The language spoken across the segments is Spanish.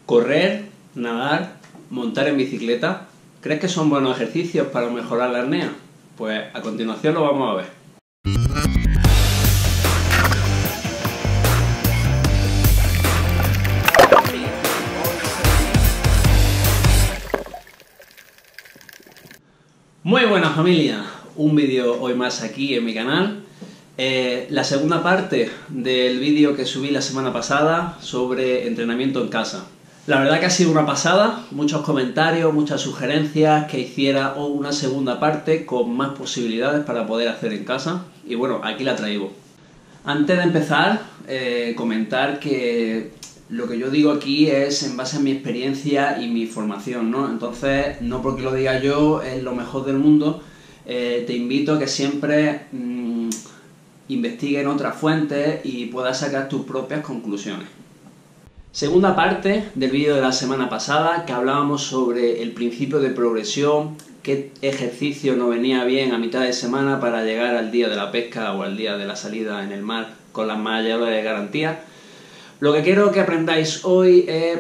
Correr, nadar, montar en bicicleta. ¿Crees que son buenos ejercicios para mejorar la apnea? Pues a continuación lo vamos a ver. Muy buenas familia, un vídeo hoy más aquí en mi canal. La segunda parte del vídeo que subí la semana pasada sobre entrenamiento en casa. La verdad que ha sido una pasada, muchos comentarios, muchas sugerencias que hiciera una segunda parte con más posibilidades para poder hacer en casa. Y bueno, aquí la traigo. Antes de empezar, comentar que lo que yo digo aquí es en base a mi experiencia y mi formación, ¿no? Entonces, no porque lo diga yo es lo mejor del mundo, te invito a que siempre investigues en otras fuentes y puedas sacar tus propias conclusiones. Segunda parte del vídeo de la semana pasada, que hablábamos sobre el principio de progresión, qué ejercicio nos venía bien a mitad de semana para llegar al día de la pesca o al día de la salida en el mar con las mallas de garantía. Lo que quiero que aprendáis hoy es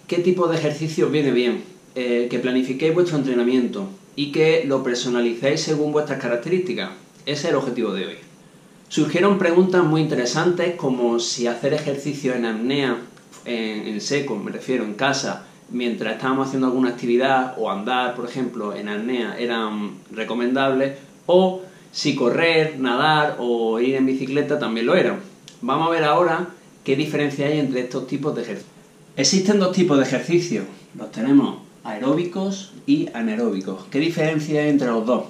qué tipo de ejercicio viene bien, que planifiquéis vuestro entrenamiento y que lo personalicéis según vuestras características. Ese es el objetivo de hoy. Surgieron preguntas muy interesantes como si hacer ejercicio en apnea, en seco, me refiero, en casa, mientras estábamos haciendo alguna actividad o andar, por ejemplo, en apnea eran recomendables, o si correr, nadar o ir en bicicleta también lo eran. Vamos a ver ahora qué diferencia hay entre estos tipos de ejercicios. Existen dos tipos de ejercicios, los tenemos aeróbicos y anaeróbicos. ¿Qué diferencia hay entre los dos?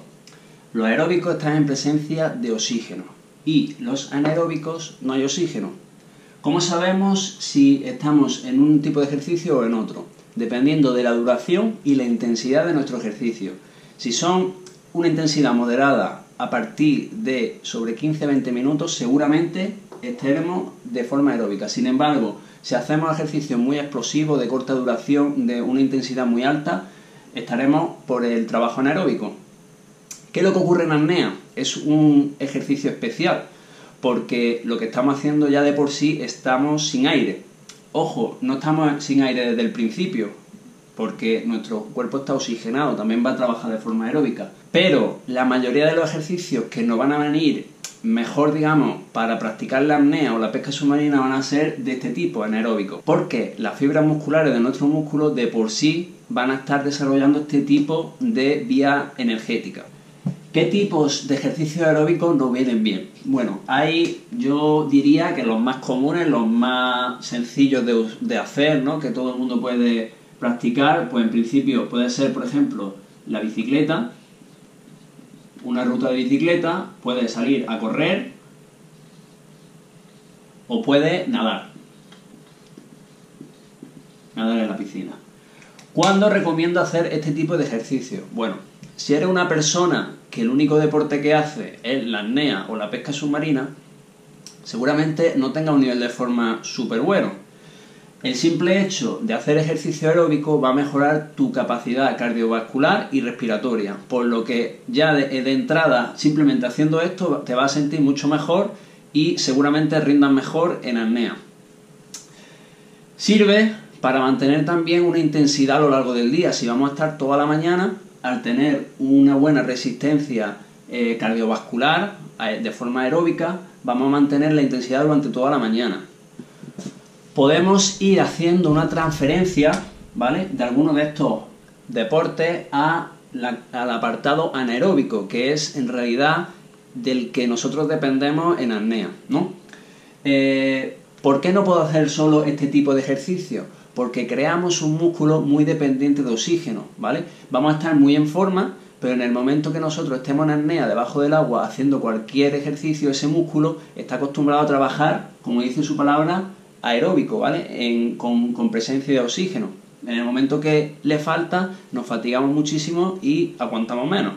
Los aeróbicos están en presencia de oxígeno y los anaeróbicos no hay oxígeno. ¿Cómo sabemos si estamos en un tipo de ejercicio o en otro? Dependiendo de la duración y la intensidad de nuestro ejercicio. Si son una intensidad moderada a partir de sobre 15-20 minutos, seguramente estaremos de forma aeróbica. Sin embargo, si hacemos ejercicios muy explosivos, de corta duración, de una intensidad muy alta, estaremos por el trabajo anaeróbico. ¿Qué es lo que ocurre en apnea? Es un ejercicio especial, porque lo que estamos haciendo ya de por sí estamos sin aire. Ojo, no estamos sin aire desde el principio, porque nuestro cuerpo está oxigenado, también va a trabajar de forma aeróbica. Pero la mayoría de los ejercicios que nos van a venir mejor, digamos, para practicar la apnea o la pesca submarina van a ser de este tipo, anaeróbico, porque las fibras musculares de nuestro músculo de por sí van a estar desarrollando este tipo de vía energética. ¿Qué tipos de ejercicios aeróbicos nos vienen bien? Bueno, yo diría que los más comunes, los más sencillos de hacer, ¿no? Que todo el mundo puede practicar, pues en principio puede ser, por ejemplo, la bicicleta, una ruta de bicicleta, puede salir a correr o puede nadar en la piscina. ¿Cuándo recomiendo hacer este tipo de ejercicio? Bueno, si eres una persona que el único deporte que hace es la apnea o la pesca submarina, seguramente no tenga un nivel de forma súper bueno. El simple hecho de hacer ejercicio aeróbico va a mejorar tu capacidad cardiovascular y respiratoria, por lo que ya de entrada, simplemente haciendo esto, te vas a sentir mucho mejor y seguramente rindas mejor en apnea. Sirve para mantener también una intensidad a lo largo del día. Si vamos a estar toda la mañana, al tener una buena resistencia cardiovascular de forma aeróbica, vamos a mantener la intensidad durante toda la mañana. Podemos ir haciendo una transferencia, ¿vale?, de algunos de estos deportes al apartado anaeróbico, que es en realidad del que nosotros dependemos en apnea, ¿no? ¿Por qué no puedo hacer solo este tipo de ejercicio? Porque creamos un músculo muy dependiente de oxígeno, ¿vale? Vamos a estar muy en forma, pero en el momento que nosotros estemos en apnea debajo del agua haciendo cualquier ejercicio, ese músculo está acostumbrado a trabajar, como dice su palabra, aeróbico, ¿vale? Con presencia de oxígeno. En el momento que le falta, nos fatigamos muchísimo y aguantamos menos.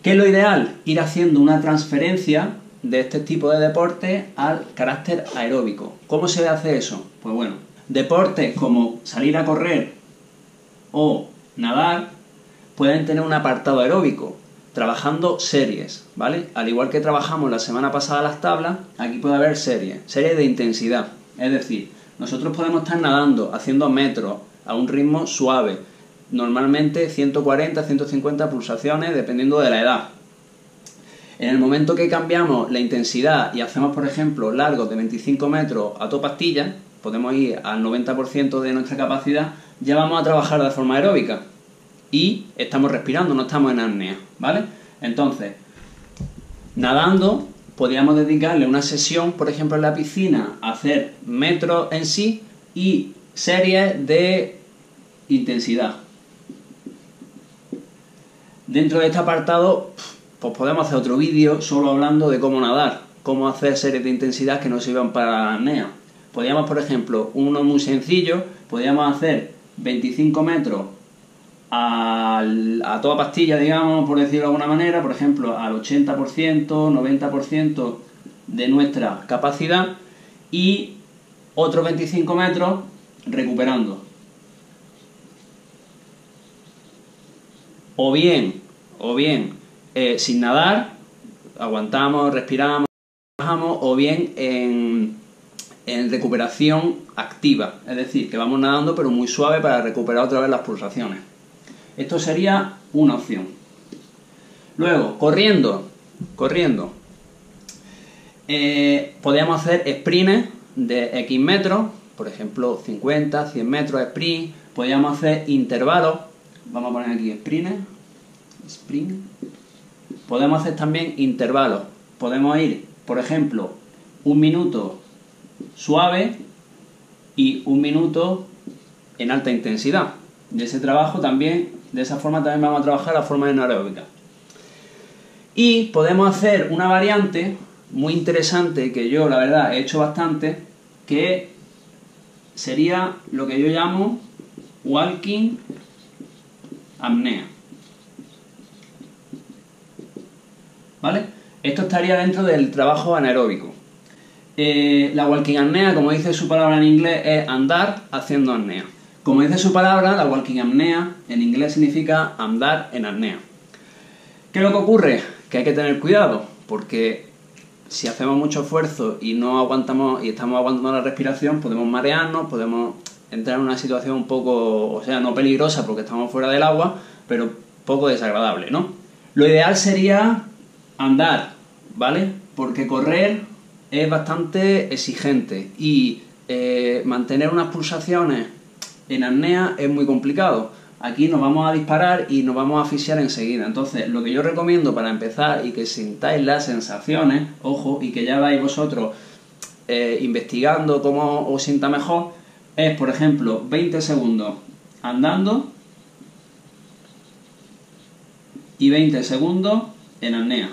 ¿Qué es lo ideal? Ir haciendo una transferencia de este tipo de deporte al carácter aeróbico. ¿Cómo se hace eso? Pues bueno, deportes como salir a correr o nadar pueden tener un apartado aeróbico, trabajando series, ¿vale? Al igual que trabajamos la semana pasada las tablas, aquí puede haber series de intensidad. Es decir, Nosotros podemos estar nadando, haciendo metros, a un ritmo suave, normalmente 140, 150 pulsaciones, dependiendo de la edad. En el momento que cambiamos la intensidad y hacemos, por ejemplo, largos de 25 metros a toda pastilla, podemos ir al 90% de nuestra capacidad, ya vamos a trabajar de forma aeróbica. Y estamos respirando, no estamos en apnea, ¿vale? Entonces, nadando, podríamos dedicarle una sesión, por ejemplo, en la piscina, a hacer metros en sí y series de intensidad. Dentro de este apartado, pues podemos hacer otro vídeo solo hablando de cómo nadar, cómo hacer series de intensidad que nos sirvan para la apnea. Podríamos, por ejemplo, uno muy sencillo, podríamos hacer 25 metros a toda pastilla, digamos, por decirlo de alguna manera, por ejemplo, al 80%, 90% de nuestra capacidad y otros 25 metros recuperando. O bien, sin nadar, aguantamos, respiramos, bajamos, o bien en recuperación activa, es decir, que vamos nadando pero muy suave para recuperar otra vez las pulsaciones. Esto sería una opción. Luego, corriendo. Podríamos hacer sprints de X metros, por ejemplo 50, 100 metros sprint. Podríamos hacer intervalos. Vamos a poner aquí sprint. Podemos hacer también intervalos. Podemos ir, por ejemplo, 1 minuto suave y 1 minuto en alta intensidad. De ese trabajo también, de esa forma también vamos a trabajar la forma anaeróbica. Y podemos hacer una variante muy interesante que yo, la verdad, he hecho bastante, que sería lo que yo llamo walking apnea. ¿Vale? Esto estaría dentro del trabajo anaeróbico. La walking apnea, como dice su palabra en inglés, es andar haciendo apnea. Como dice su palabra, la walking apnea en inglés significa andar en apnea. ¿Qué es lo que ocurre? Que hay que tener cuidado, porque si hacemos mucho esfuerzo y no aguantamos y estamos aguantando la respiración, podemos marearnos, podemos entrar en una situación un poco, o sea, no peligrosa porque estamos fuera del agua, pero poco desagradable, ¿no? Lo ideal sería andar, ¿vale? Porque correr es bastante exigente y mantener unas pulsaciones en apnea es muy complicado. Aquí nos vamos a disparar y nos vamos a asfixiar enseguida. Entonces, lo que yo recomiendo para empezar y que sintáis las sensaciones, ojo, y que ya vais vosotros investigando cómo os sienta mejor, es, por ejemplo, 20 segundos andando y 20 segundos en apnea.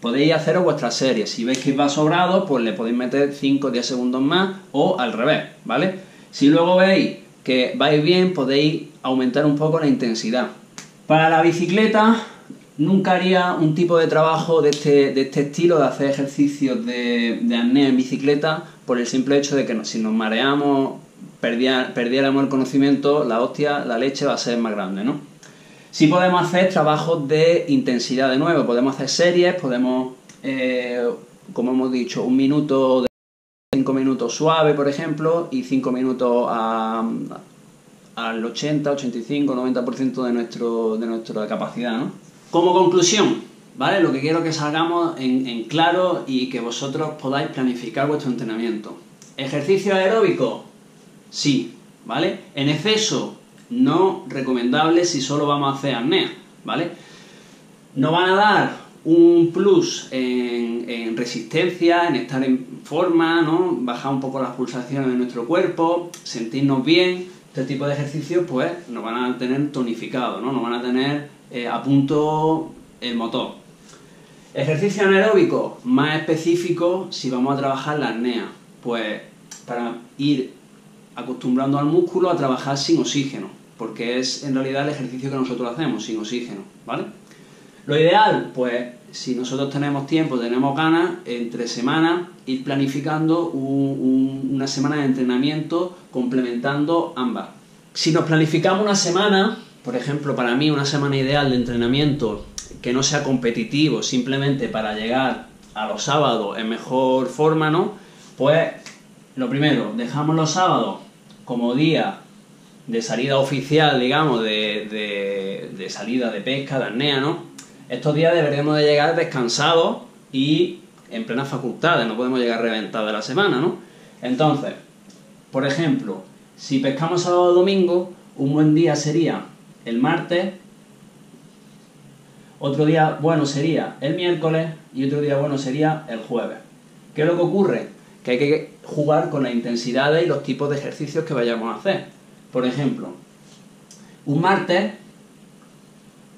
Podéis haceros vuestras series. Si veis que va sobrado, pues le podéis meter 5 o 10 segundos más o al revés, ¿vale? Si luego veis que vais bien, podéis aumentar un poco la intensidad. Para la bicicleta, nunca haría un tipo de trabajo de este estilo, de hacer ejercicios de apnea en bicicleta, por el simple hecho de que si nos mareamos, perdiéramos el conocimiento, la hostia, la leche va a ser más grande, ¿no? Sí podemos hacer trabajos de intensidad de nuevo, podemos hacer series, podemos, como hemos dicho, 1 minuto, 5 minutos suave, por ejemplo, y 5 minutos al 80, 85, 90% de nuestra capacidad, ¿no? Como conclusión, ¿vale? Lo que quiero que salgamos en claro y que vosotros podáis planificar vuestro entrenamiento. ¿Ejercicio aeróbico? Sí, ¿vale? En exceso, no recomendable si solo vamos a hacer apnea, ¿vale? Nos van a dar un plus en resistencia, en estar en forma, ¿no? Bajar un poco las pulsaciones de nuestro cuerpo, sentirnos bien. Este tipo de ejercicios, pues, nos van a tener tonificado, ¿no? Nos van a tener a punto el motor. Ejercicio anaeróbico más específico si vamos a trabajar la apnea, pues para ir acostumbrando al músculo a trabajar sin oxígeno, porque es en realidad el ejercicio que nosotros hacemos sin oxígeno, ¿vale? Lo ideal, pues si nosotros tenemos tiempo, tenemos ganas, entre semanas ir planificando una semana de entrenamiento complementando ambas. Si nos planificamos una semana, por ejemplo, para mí una semana ideal de entrenamiento que no sea competitivo, simplemente para llegar a los sábados en mejor forma, ¿no? Pues lo primero, dejamos los sábados como día de salida oficial, digamos, de salida de pesca, de apnea, ¿no? Estos días deberíamos de llegar descansados y en plenas facultades, no podemos llegar reventados de la semana, ¿no? Entonces, por ejemplo, si pescamos sábado o domingo, un buen día sería el martes, otro día bueno sería el miércoles y otro día bueno sería el jueves. ¿Qué es lo que ocurre? Que hay que jugar con las intensidades y los tipos de ejercicios que vayamos a hacer. Por ejemplo, un martes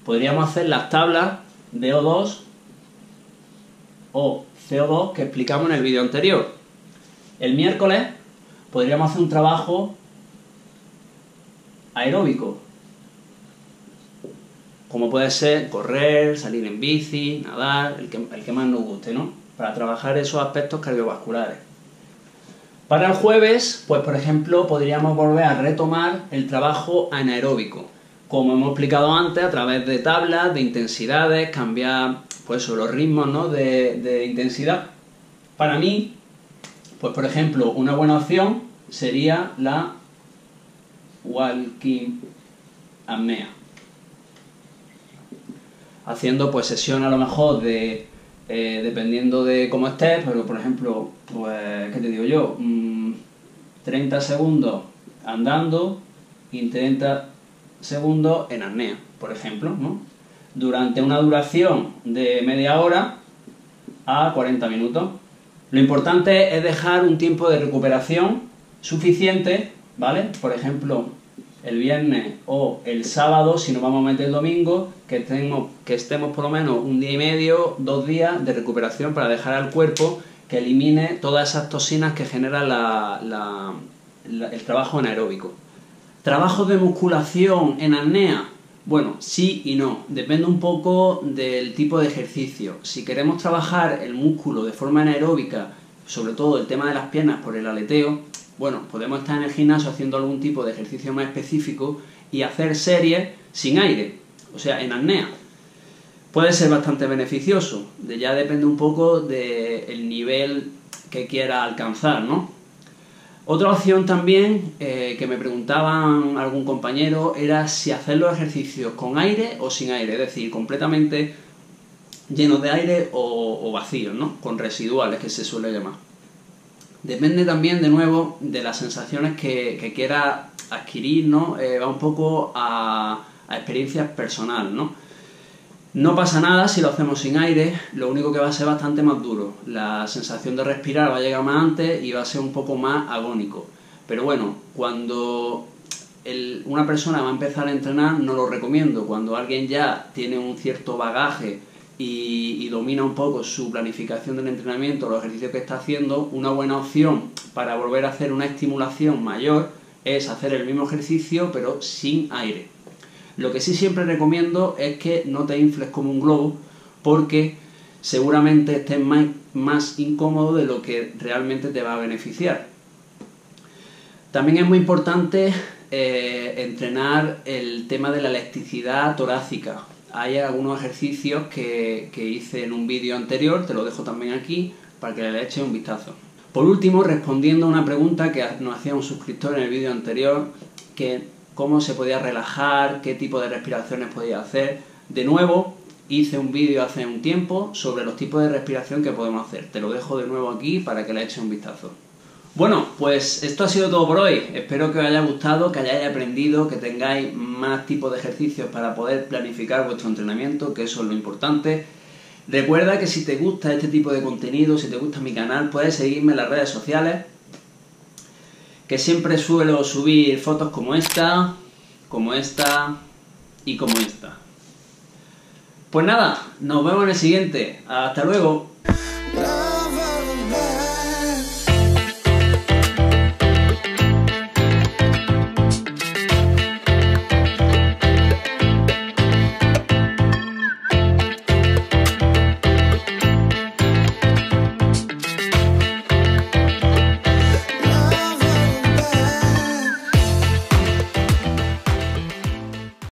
podríamos hacer las tablas de O2 o CO2 que explicamos en el vídeo anterior. El miércoles podríamos hacer un trabajo aeróbico, como puede ser correr, salir en bici, nadar, el que más nos guste, ¿no? Para trabajar esos aspectos cardiovasculares. Para el jueves, pues por ejemplo, podríamos volver a retomar el trabajo anaeróbico, como hemos explicado antes, a través de tablas, de intensidades, cambiar pues los ritmos, ¿no? de intensidad. Para mí, pues por ejemplo, una buena opción sería la walking apnea, haciendo pues sesiones a lo mejor de dependiendo de cómo estés, pero por ejemplo, pues, ¿qué te digo yo? 30 segundos andando y 30 segundos en apnea, por ejemplo, ¿no? Durante una duración de media hora a 40 minutos. Lo importante es dejar un tiempo de recuperación suficiente, ¿vale? Por ejemplo, el viernes o el sábado, si nos vamos a meter el domingo, que estemos por lo menos un día y medio, 2 días de recuperación para dejar al cuerpo que elimine todas esas toxinas que genera el trabajo anaeróbico. ¿Trabajos de musculación en apnea? Bueno, sí y no, depende un poco del tipo de ejercicio. Si queremos trabajar el músculo de forma anaeróbica, sobre todo el tema de las piernas por el aleteo, bueno, podemos estar en el gimnasio haciendo algún tipo de ejercicio más específico y hacer series sin aire, o sea, en apnea. Puede ser bastante beneficioso, ya depende un poco del nivel que quiera alcanzar, ¿no? Otra opción también que me preguntaban algún compañero era si hacer los ejercicios con aire o sin aire, es decir, completamente llenos de aire o vacíos, ¿no? Con residuales, que se suele llamar. Depende también, de nuevo, de las sensaciones que quiera adquirir, ¿no? Va un poco a experiencias personal, ¿no? No pasa nada si lo hacemos sin aire, lo único que va a ser bastante más duro. La sensación de respirar va a llegar más antes y va a ser un poco más agónico. Pero bueno, cuando una persona va a empezar a entrenar, no lo recomiendo. Cuando alguien ya tiene un cierto bagaje y domina un poco su planificación del entrenamiento, los ejercicios que está haciendo, una buena opción para volver a hacer una estimulación mayor es hacer el mismo ejercicio pero sin aire. Lo que sí siempre recomiendo es que no te infles como un globo, porque seguramente estés más incómodo de lo que realmente te va a beneficiar. También es muy importante entrenar el tema de la elasticidad torácica. Hay algunos ejercicios que hice en un vídeo anterior, te lo dejo también aquí, para que le eches un vistazo. Por último, respondiendo a una pregunta que nos hacía un suscriptor en el vídeo anterior, que cómo se podía relajar, qué tipo de respiraciones podía hacer. De nuevo, hice un vídeo hace un tiempo sobre los tipos de respiración que podemos hacer. Te lo dejo de nuevo aquí para que le eches un vistazo. Bueno, pues esto ha sido todo por hoy. Espero que os haya gustado, que hayáis aprendido, que tengáis más tipos de ejercicios para poder planificar vuestro entrenamiento, que eso es lo importante. Recuerda que si te gusta este tipo de contenido, si te gusta mi canal, puedes seguirme en las redes sociales, que siempre suelo subir fotos como esta y como esta. Pues nada, nos vemos en el siguiente. ¡Hasta luego!